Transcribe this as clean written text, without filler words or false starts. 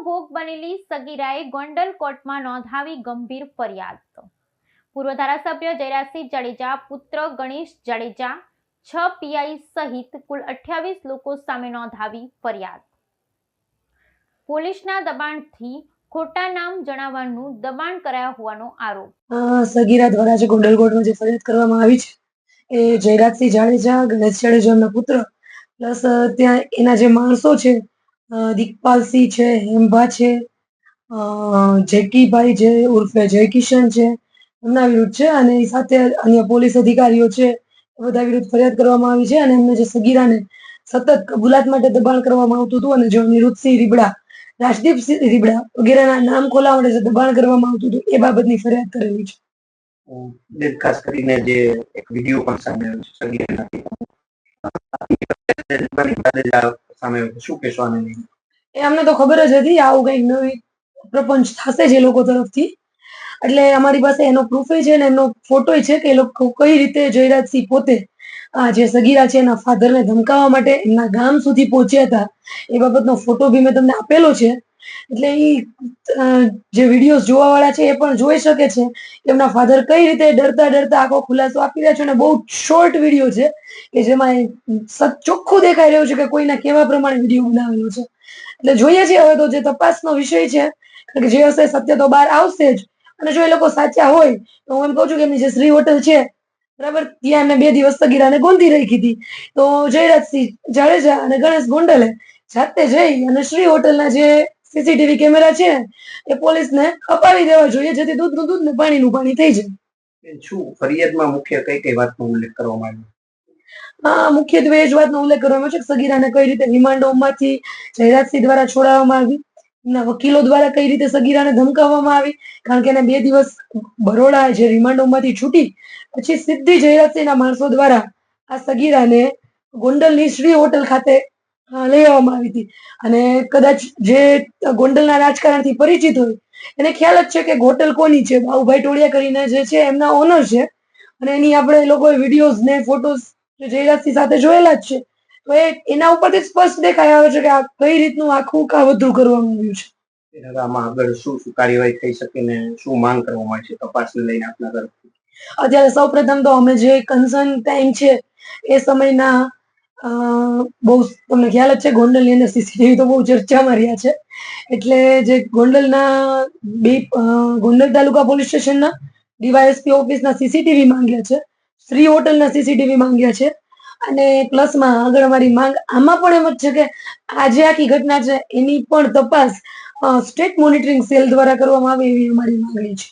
ભોગ બનેલી સગીરાએ ગોંડલ કોર્ટમાં નોંધાવી ગંભીર ફરિયાદ। પૂર્વ ધારાસભ્ય જયરાજસિંહ જાડેજા પુત્ર ગણેશ જાડેજા 6 પીઆઈ સહિત કુલ 28 લોકો સામે નોંધાવી ફરિયાદ। પોલીસના દબાણથી ખોટા નામ જણાવવાનું દબાણ કરાયા હોવાનો આરોપ। સગીરા દ્વારા જે ગોંડલ કોર્ટમાં જે ફરિયાદ કરવામાં આવી છે એ જયરાજસિંહ જાડેજા, ગણેશ જાડેજાના પુત્ર પ્લસ ત્યાં એના જે માણસો છે, દીકપાલસિંહ છે, હેમભા છે, જેકીભાઈ છે ઉર્ફે જયકિશન છે, એમના વિરુદ્ધ છે અને સાથે અન્ય પોલીસ અધિકારીઓ છે એ બધા વિરુદ્ધ ફરિયાદ કરવામાં આવી છે અને એમને જે સગીરાને સતત કબૂલાત માટે દબાણ કરવામાં આવતું હતું અને જો નિરુદ્ધસિંહ રીબડા, રાજદીપસિંહ રીબડા વગેરેના નામ ખોલાવવા માટે જે દબાણ કરવામાં આવતું હતું એ બાબતની ફરિયાદ કરેલી છે। ખાસ કરીને જે એક વિડીયો પણ સામે આવ્યો છે સગીરાના સામે શું કહેશો આને લઈને? એ અમને તો ખબર જ હતી આવું કંઈક નવી પ્રપંચ થશે જ એ લોકો તરફથી, એટલે અમારી પાસે એનો પ્રૂફ છે ને એનો ફોટો છે કે એ લોકો કઈ રીતે જયરાજસિંહ પોતે આ જે સગીરા છે એના ફાધરને ધમકાવવા માટે એમના ગામ સુધી પહોંચ્યા હતા એ બાબતનો ફોટો બી મેં તમને આપેલો છે। એટલે એ જે વિડીયો જોવા વાળા છે એ પણ જોઈ શકે છે કે એમના ફાધર કઈ રીતે ડરતા ડરતા આખો ખુલાસો આપી રહ્યા છે અને બહુ શોર્ટ વિડીયો છે કે જેમાં ચોખ્ખું દેખાઈ રહ્યું છે કે કોઈના કેવા પ્રમાણે વિડીયો બનાવેલો છે। એટલે જોઈએ છીએ હવે તો જે તપાસનો વિષય છે, કારણ કે જે હશે સત્ય તો બહાર આવશે જ અને જો એ લોકો સાચા હોય તો હું એમ કહું છું કે એમની જે શ્રી હોટલ છે બરાબર, ત્યાં એમને 2 દિવસ સગીરાને ગોંધી રાખી હતી, તો જયરાજસિંહ જાડેજા અને ગણેશ ગોંડલે જાતે જઈ અને શ્રી હોટલના જે સીસીટીવી કેમેરા છે એ પોલીસને અપાવી દેવા જોઈએ જેથી દૂધનું દૂધ ને પાણીનું પાણી થઈ જાય। શું ફરિયાદમાં મુખ્ય કઈ કઈ વાતનો ઉલ્લેખ કરવામાં આવ્યો? મુખ્યત્વે એ જ વાતનો ઉલ્લેખ કરવામાં આવ્યો છે કે સગીરાને કઈ રીતે રિમાન્ડ હોમમાંથી જયરાજસિંહ દ્વારા છોડાવવામાં આવી, એમના વકીલો દ્વારા કઈ રીતે સગીરાને ધમકાવવામાં આવી, કારણ કે એને 2 દિવસ બરોડા જે રિમાન્ડ હોમમાંથી છૂટી પછી સીધી જયરાજસિંહના માણસો દ્વારા આ સગીરાને ગોંડલની શ્રી હોટલ ખાતે લઈ આવવામાં આવી હતી અને કદાચ જે ગોંડલના રાજકારણથી પરિચિત હોય એને ખ્યાલ જ છે કે હોટલ કોની છે, બાબુભાઈ ટોળિયા કરીને જે છે એમના ઓનર છે અને એની આપણે લોકોએ વિડીયોઝ ને ફોટોઝ જયરાજસિંહ સાથે જોયેલા જ છે, તો એના ઉપરથી સ્પષ્ટ દેખાઈ આવે છે કે આ કઈ રીતનું આખું કાવતરું કરવામાં આવ્યું છે। આમાં આગળ શું શું કાર્યવાહી થઈ શકે ને શું માંગ કરવામાં આવે છે તપાસને લઈને આપના તરફથી? અત્યારે સૌપ્રથમ તો અમે જે કન્સર્ન ટાઈમ છે એ સમયના બહુ તમને ખ્યાલ જ છે ગોંડલની અંદર સીસીટીવી તો બહુ ચર્ચામાં રહ્યા છે, એટલે જે ગોંડલના ગોંડલ તાલુકા પોલીસ સ્ટેશનના ડીવાયએસપી ઓફિસના સીસીટીવી માંગ્યા છે, શ્રી હોટલના સીસીટીવી માંગ્યા છે અને પ્લસમાં આગળ અમારી માંગ આમાં પણ એમ જ છે કે આ જે આખી ઘટના છે એની પણ તપાસ સ્ટેટ મોનિટરિંગ સેલ દ્વારા કરવામાં આવે એવી અમારી માંગણી છે।